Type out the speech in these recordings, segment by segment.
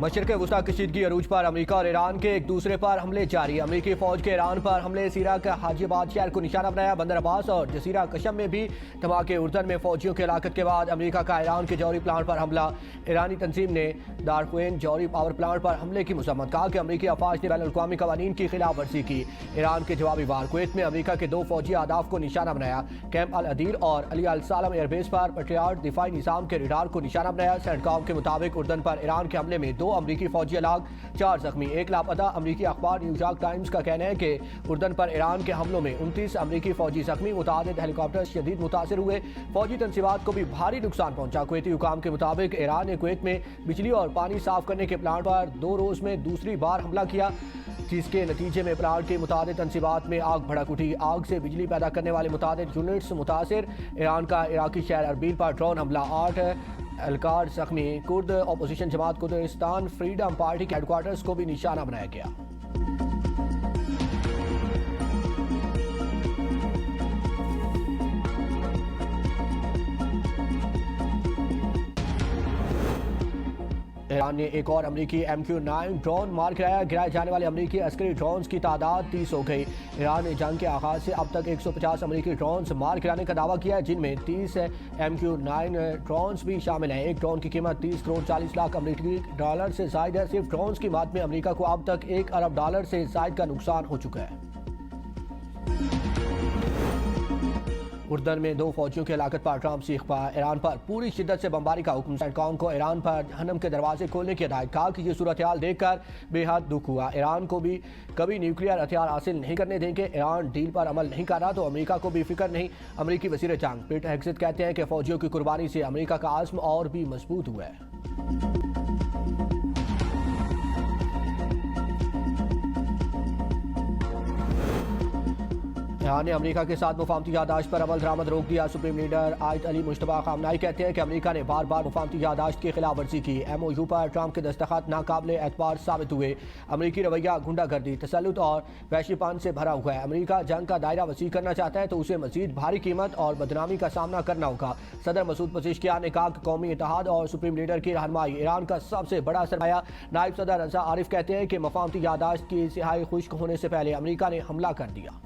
मशरिक़ वुस्ता कशीदगी अरूज पर अमेरिका और ईरान के एक दूसरे पर हमले जारी। अमेरिकी फौज के ईरान पर हमले सीरिया के हाजीबाद शहर को निशाना बनाया। बंदर अब्बास और जसीरा कशम में भी धमाके। उर्दन में फौजियों की हलाकत के बाद अमेरिका का ईरान के जौहरी प्लांट पर हमला। ईरानी तंजीम ने दारखुएन जौहरी पावर प्लांट पर हमले की मजम्मत। कहा कि अमेरिकी अफवाज ने बैनुल-अक़वामी कवानीन की खिलाफ वर्जी की। ईरान के जवाबी वार। कुवैत में अमेरिका के 2 फौजी अहदाफ को निशाना बनाया। कैंप अल अदीर और अली अल सालम एयरबेस पर पेट्रियाट दिफाई निज़ाम के रडार को निशाना बनाया। सेंटकॉम के मुताबिक उर्दन पर ईरान के हमले में 2 अमेरिकी फौजी 4 जख्मी, 1 लापता। अमेरिकी अखबार न्यूयॉर्क टाइम्स का कहना है कि उर्दन पर ईरान के हमलों में 29 अमेरिकी फौजी जख्मी, मुतादिद हेलीकॉप्टर शदीद मुतासर हुए। फौजी तंसीबात को भी भारी नुकसान पहुंचा। कुवैती हुकाम के मुताबिक ईरान ने कुवैत में बिजली और पानी साफ करने के प्लांट पर 2 रोज में दूसरी बार हमला किया, जिसके नतीजे में प्लांट के मुतादिद तंसीबात में आग भड़क उठी। आग से बिजली पैदा करने वाले मुतादिद यूनिट्स मुतासर। ईरान का इराकी शहर अरबील पर ड्रोन हमला, 8 एहलकार जख्मी। कुर्द अपोजिशन जमात कुर्दिस्तान फ्रीडम पार्टी के हेडक्वार्टर्स को भी निशाना बनाया गया। ईरान ने एक और अमेरिकी MQ-9 ड्रोन मार गिराया। गिराए जाने वाले अमेरिकी अस्करी ड्रोन्स की तादाद 30 हो गई। ईरान ने जंग के आगाज से अब तक 150 अमेरिकी ड्रोन्स मार गिराने का दावा किया है, जिनमें 30 MQ-9 ड्रोन्स भी शामिल हैं। एक ड्रोन की कीमत 30 करोड़ 40 लाख अमेरिकी डॉलर से जायद है। सिर्फ ड्रोन्स की मद में अमेरिका को अब तक $1 अरब से जायद का नुकसान हो चुका है। उर्दन में 2 फौजियों की हलाकत पर ट्रंप सीख पा। ईरान पर पूरी शिद्दत से बमबारी का हुक्म। सेंटकॉम को ईरान पर जहन्नम के दरवाजे खोलने की हिदायत। कहा कि ये सूरत हाल देखकर बेहद दुख हुआ। ईरान को भी कभी न्यूक्लियर हथियार हासिल नहीं करने देंगे। ईरान डील पर अमल नहीं कर रहा तो अमेरिका को भी फिक्र नहीं। अमेरिकी वज़ीर जंग पीट हेग्सेथ कहते हैं कि फौजियों की कुर्बानी से अमेरिका का आज़्म और भी मजबूत हुआ है। ईरान ने अमेरिका के साथ मुफाहमती यादाश्त पर अमल दरामद रोक दिया। सुप्रीम लीडर आयत अली मुश्तबा खामनाई कहते हैं कि अमेरिका ने बार बार मुफाहमती यादाश्त की खिलाफ वर्जी की। MOU पर ट्रंप के दस्तखत नाकाबिले एतबार साबित हुए। अमेरिकी रवैया गुंडागर्दी, तसल्लुत और वहशीपन से भरा हुआ है। अमेरिका जंग का दायरा वसी करना चाहता है तो उसे मजीद भारी कीमत और बदनामी का सामना करना होगा। सदर मसूद पज़ेश्कियान ने कहा कि कौमी इत्तेहाद और सुप्रीम लीडर की रहनुमाई ईरान का सबसे बड़ा सरमाया। नायब सदर रज़ा आरिफ कहते हैं कि मुफाहमती यादाश्त की सिहाई खुश्क होने से पहले अमेरिका ने हमला कर दिया।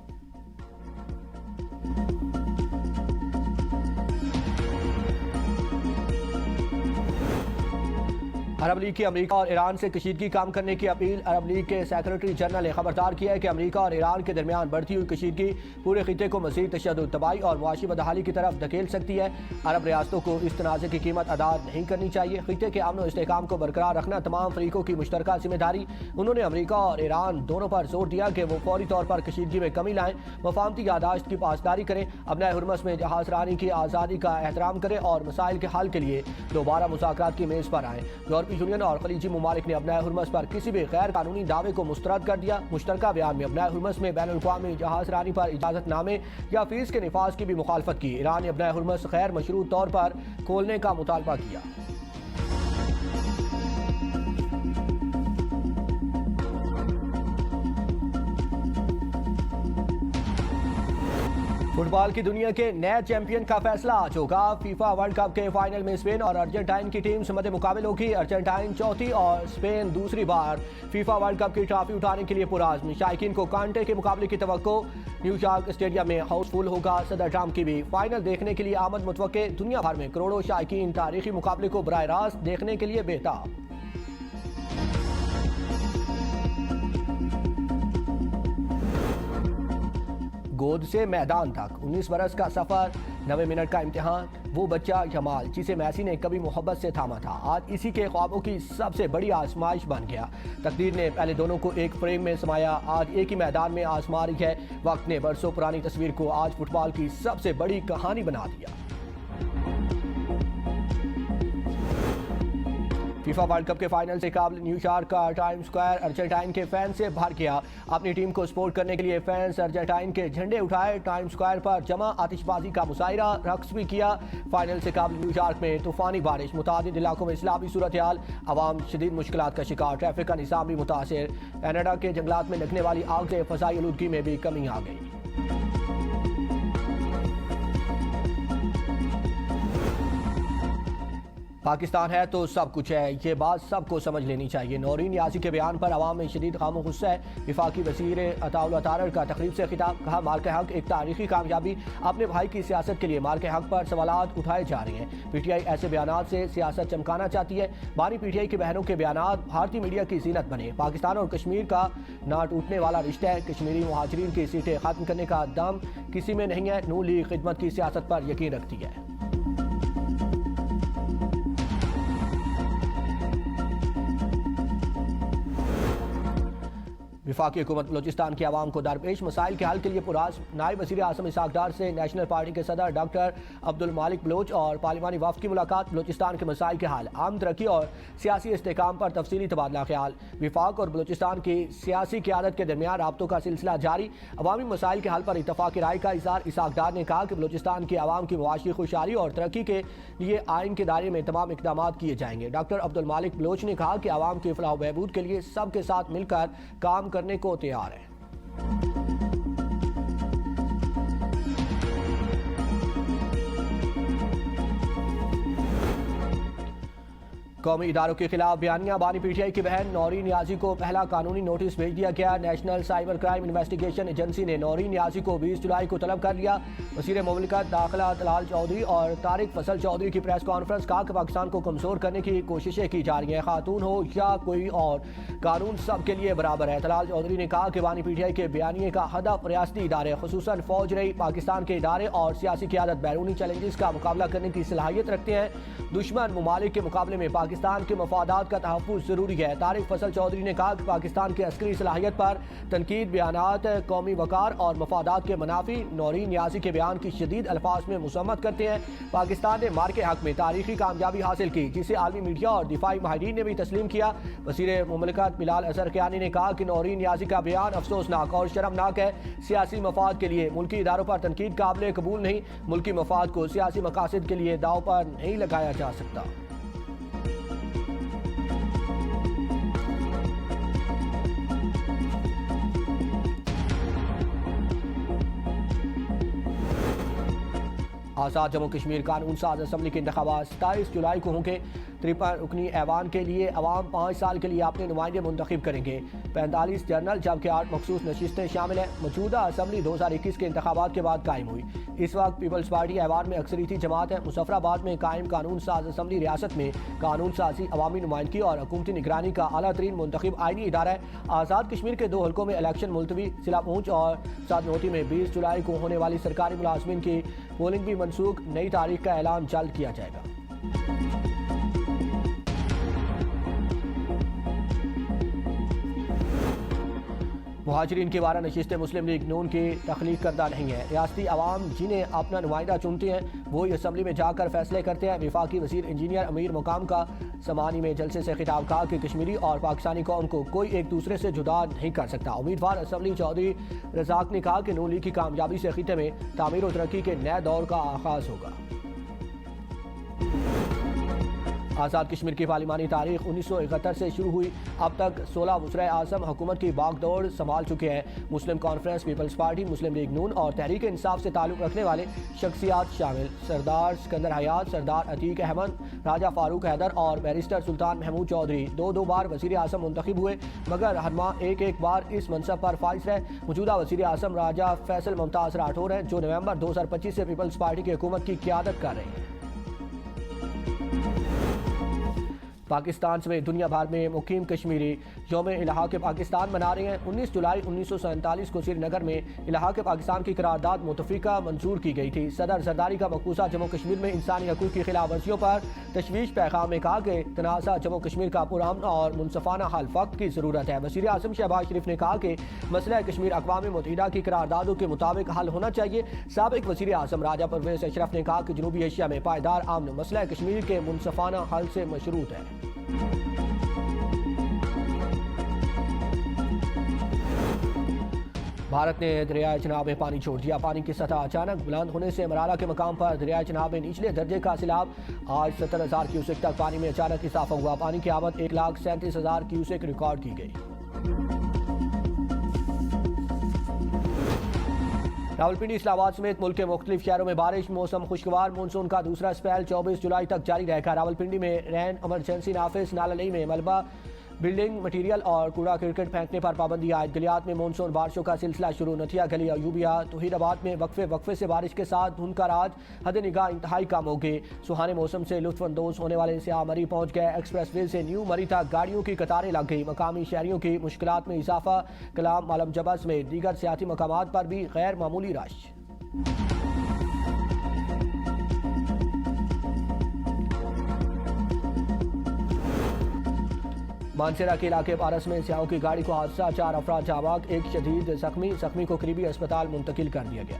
अरब लीग की अमेरिका और ईरान से कशीदगी काम करने की अपील। अरब लीग के सेक्रेटरी जनरल ने खबरदार किया है कि अमेरिका और ईरान के दरमियान बढ़ती हुई कशीदगी पूरे खिते को मज़ीद तशद्दुद, तबाही और मुआशी बदहाली की तरफ धकेल सकती है। अरब रियासतों को इस तनाज़े की कीमत अदा नहीं करनी चाहिए। खिते के अमन और इस्तेहकाम को बरकरार रखना तमाम फरीकों की मुश्तरका जिम्मेदारी। उन्होंने अमेरिका और ईरान दोनों पर जोर दिया कि वो फौरी तौर पर कशीदगी में कमी लाएं, मुफाहमती यादाश्त की पासदारी करें, अपने हुर्मस में जहाज रानी की आज़ादी का एहतराम करें और मसाइल के हल के लिए दोबारा मुज़ाकरात की मेज़ पर आएँ। यूरोपीय यूनियन और खलीजी ममालिक ने अपने हुर्मस पर किसी भी गैर कानूनी दावे को मुस्तरद कर दिया। मुश्तरका बयान में अपने हुर्मस में बैनुल-अक़वामी जहाज रानी पर इजाज़तनामे या फीस के निफाज की भी मुखालफत की। ईरान ने अपना हुर्मस गैर मशरूत तौर पर खोलने का मुतालबा किया। फुटबॉल की दुनिया के नए चैंपियन का फैसला आज होगा। फीफा वर्ल्ड कप के फाइनल में स्पेन और अर्जेंटाइन की टीम मध्य मुकाबले होगी। अर्जेंटाइन चौथी और स्पेन दूसरी बार फीफा वर्ल्ड कप की ट्रॉफी उठाने के लिए पुरआज़्म। शायकीन को कांटे के मुकाबले की तवक्को। न्यूयॉर्क स्टेडियम में हाउसफुल होगा। सदर ट्रंप की भी फाइनल देखने के लिए आमद मुतवक्के। दुनिया भर में करोड़ों शायकीन तारीखी मुकाबले को बराह रास्त देखने के लिए बेताब। गोद से मैदान तक 19 बरस का सफर, 90 मिनट का इम्तिहान। वो बच्चा जमाल जिसे मैसी ने कभी मोहब्बत से थामा था, आज इसी के ख्वाबों की सबसे बड़ी आजमाइश बन गया। तकदीर ने पहले दोनों को एक फ्रेम में समाया, आज एक ही मैदान में आजमा रही है। वक्त ने बरसों पुरानी तस्वीर को आज फुटबॉल की सबसे बड़ी कहानी बना दिया। फीफा वर्ल्ड कप के फाइनल से काबिल न्यूयॉर्क का टाइम्स स्क्वायर अर्जेंटाइन के फैन से भर गया। अपनी टीम को सपोर्ट करने के लिए फैंस अर्जेंटाइन के झंडे उठाए, टाइम्स स्क्वायर पर जमा आतिशबाजी का मुजाहिरा, रक्स भी किया। फाइनल से काबिल न्यूयॉर्क में तूफानी बारिश, मुतादिद इलाकों में इस्लामी सूरत हाल, आवाम शदीद मुश्किलात का शिकार, ट्रैफिक का निज़ाम भी मुतासिर। कनाडा के जंगलात में लगने वाली आग से फ़ज़ाई आलूदगी में भी कमी आ गई। पाकिस्तान है तो सब कुछ है, ये बात सबको समझ लेनी चाहिए। नौरीन नियाज़ी के बयान पर अवाम में शदीद गम गुस्सा है। वफाकी वज़ीर अताउल अतारर का तकरीब से खिताब, कहा मार्के हक एक तारीखी कामयाबी, अपने भाई की सियासत के लिए मार्के हक पर सवालात उठाए जा रहे हैं। PTI ऐसे बयानात से सियासत चमकाना चाहती है। बानी PTI की बहनों के बयानात भारतीय मीडिया की जीनत बने। पाकिस्तान और कश्मीर का ना टूटने वाला रिश्ता है। कश्मीरी मुहाजिरीन की सीटें खत्म करने का दम किसी में नहीं है। नून लीग खिदमत की सियासत पर यकीन रखती है। वफाकी हुकूमत बलोचिस्तान की आवाम को दरपेश मसाइल के हल के लिए पुरास। नायब वज़ीर आज़म इसहाक डार से नेशनल पार्टी के सदर डॉक्टर अब्दुल मालिक बलोच और पार्लिमानी वफ़द की मुलाकात। बलोचिस्तान के मसाइल के हल, आम तरक्की और सियासी इस्तेहकाम पर तफसीली तबादला ख्याल। वफाक और बलोचिस्तान की सियासी क़यादत के दरमियान राब्तों का सिलसिला जारी। अवामी मसाइल के हल पर इत्तफ़ाक़ राय का इज़हार। इसहाक डार ने कहा कि बलोचिस्तान की आवाम की मुआशी खुशहाली और तरक्की के लिए आइन के दायरे में तमाम इक़दाम किए जाएंगे। डॉक्टर अब्दुल मालिक बलोच ने कहा कि आवाम की फलाह बहबूद के लिए सबके साथ मिलकर काम करने को तैयार है। कौमी इदारों के खिलाफ बयानियां। बानी PTI की बहन नौरीन नियाज़ी को पहला कानूनी नोटिस भेज दिया गया। National cyber crime investigation agency ने नौरीन नियाज़ी को 20 जुलाई को तलब कर लिया। वज़ीर मुमलिकत दाखिला तलाल चौधरी और तारिक फसल चौधरी की प्रेस कॉन्फ्रेंस, कहा कि पाकिस्तान को कमज़ोर करने की कोशिशें की जा रही हैं। खातून हो या कोई और, कानून सब के लिए बराबर है। तलाल चौधरी ने कहा कि बानी PTI के बयानिए का हदफ रियासती इदारे खुसूसन फौज रही पाकिस्तान के इदारे और सियासी क़यादत बैरूनी चैलेंजेस का मुकाबला करने की सलाहियत रखते हैं। दुश्मन ममालिक के मुकाबले में पाकिस्तान के मफादात का तहफ़्फ़ुज़ ज़रूरी है। तारिक फसल चौधरी ने कहा कि पाकिस्तान की अस्करी सलाहियत पर तनकीद बयानात कौमी वकार और मफादात के मनाफी। नौरीन नियाज़ी के बयान की शदीद अल्फाज में मुसम्मत करते हैं। पाकिस्तान ने मार्के हक में तारीखी कामयाबी हासिल की, जिसे आलमी मीडिया और दिफाई माहिरीन ने भी तस्लीम किया। वज़ीर मुमलिकत बिलाल अज़हर कियानी ने कहा कि नौरीन नियाज़ी का बयान अफसोसनाक और शर्मनाक है। सियासी मफाद के लिए मुल्की इदारों पर तनकीद काबिल कबूल नहीं। मुल्की मफाद को सियासी मकासद के लिए दाव पर नहीं लगाया जा सकता। आज़ाद जम्मू कश्मीर कानून साज असम्बली के इंतखाबात 27 जुलाई को होंगे। 53 रुकनी ऐवान के लिए अवाम 5 साल के लिए अपने नुमाइंदे मुंतखब करेंगे। 45 जनरल जबकि 8 मखसूस नशिस्तें शामिल हैं। मौजूदा असम्बली 2021 के इंतखाबात के बाद कायम हुई। इस वक्त पीपल्स पार्टी ऐवान में अक्सरियती जमात है। मुजफ्फराबाद में कायम कानून साज असम्बली रियासत में कानून साजी, अवामी नुमाइंदगी और हुकूमती निगरानी का आला तरीन मुंतखब आइनी इदारा है। आज़ाद कश्मीर के 2 हल्कों में इलेक्शन मुलतवी। जिला पूंछ और सादनोती में 20 जुलाई को होने वाली सरकारी मुलाजमीन की पोलिंग भी मनसूख। नई तारीख का ऐलान जल्द किया जाएगा। मुहाजिरीन की वारा नशिस्तें मुस्लिम लीग नून की तख्लीक करदा नहीं है। रियासती अवाम जिन्हें अपना नुमाइंदा चुनते हैं वही असम्बली में जाकर फैसले करते हैं। वफाकी वज़ीर इंजीनियर अमीर मुकाम का समानी में जलसे से खिताब, कहा कि कश्मीरी और पाकिस्तानी कौम को कोई एक दूसरे से जुदा नहीं कर सकता। उम्मीदवार असम्बली चौधरी रज़ाक ने कहा कि नून लीग की कामयाबी से खिते में तामीर और तरक्की के नए दौर का आगाज़ होगा। आज़ाद कश्मीर की पार्लिमानी तारीख 1971 से शुरू हुई। अब तक 16 वज़ीर आज़म हुकूमत की बागडोर संभाल चुके हैं। मुस्लिम कॉन्फ्रेंस, पीपल्स पार्टी, मुस्लिम लीग नून और तहरीक इंसाफ से ताल्लुक़ रखने वाले शख्सियात शामिल। सरदार सिकंदर हयात, सरदार अतीक अहमद, राजा फारूक हैदर और बैरिस्टर सुल्तान महमूद चौधरी 2-2 बार वज़ीर आज़म मुंतखब हुए, मगर हर माह एक बार इस मनसब पर फाइज रहे। मौजूदा वज़ीर आज़म राजा फैसल मुमताज़ राठौर हैं, जो नवंबर 2025 से पीपल्स पार्टी की हुकूमत की क़यादत कर रहे हैं। पाकिस्तान समेत दुनिया भर में मुकीम कश्मीरी यौम इलाक़े पाकिस्तान मना रहे हैं। 19 जुलाई 1947 को श्रीनगर में इलाक़े पाकिस्तान की करारदाद मुतफ़िका मंजूर की गई थी। सदर जरदारी का मकबूजा जम्मू कश्मीर में इंसानी हकूक़ की खिलाफ वर्जियों पर तशवीश पैगाम में कहा कि तनाज़ा जम्मू कश्मीर का पुरअमन और मुनसफ़ाना हल वक्त की ज़रूरत है। वज़ीर आज़म शहबाज शरीफ ने कहा कि मसला कश्मीर अक़वाम मुत्तहिदा की करारदादों के मुताबिक हल होना चाहिए। साबिक़ वज़ीर आज़म राजा परवेज़ अशरफ ने कहा कि जनूबी एशिया में पायदार अमन मसला कश्मीर के मुनसफ़ाना हल से मशरूत है। भारत ने दरियाए चनाब में पानी छोड़ दिया। पानी की सतह अचानक बुलंद होने से मराला के मकाम पर दरियाए चनाब में निचले दर्जे का सैलाब। आज 70,000 क्यूसेक तक पानी में अचानक इजाफा हुआ। पानी की आमद 1,37,000 क्यूसेक रिकॉर्ड की गई। रावलपिंडी, इस्लामाबाद समेत मुल्क के मुख्तलिफ शहरों में बारिश। मौसम खुशगवार। मानसून का दूसरा स्पेल 24 जुलाई तक जारी रहेगा। रावलपिंडी में रैन इमरजेंसी नाफिज। नाललई में मलबा, बिल्डिंग मटीरियल और कूड़ा क्रिकेट फेंकने पर पाबंदी आयद। गलियात में मानसून बारिशों का सिलसिला शुरू। नथिया गली, अयूबिया, तोहीराबाद में वक्फे से बारिश के साथ धुंध का राज हद निगाह इंतहाई कम हो गए। सुहाने मौसम से लुत्फानंदोज होने वाले सियाह मरी पहुंच गए। एक्सप्रेस वे से न्यू मरी तक गाड़ियों की कतारें लग गई। मकामी शहरियों की मुश्किलात में इजाफा। कलाम, आलम जबस में दीगर सियाती मकामात पर भी गैर मामूली रश। मानसेरा के इलाके पारस में सियाहों की गाड़ी को हादसा। 4 अफराद जाबाक, एक शदीद जख्मी को करीबी अस्पताल मुंतकिल कर दिया गया।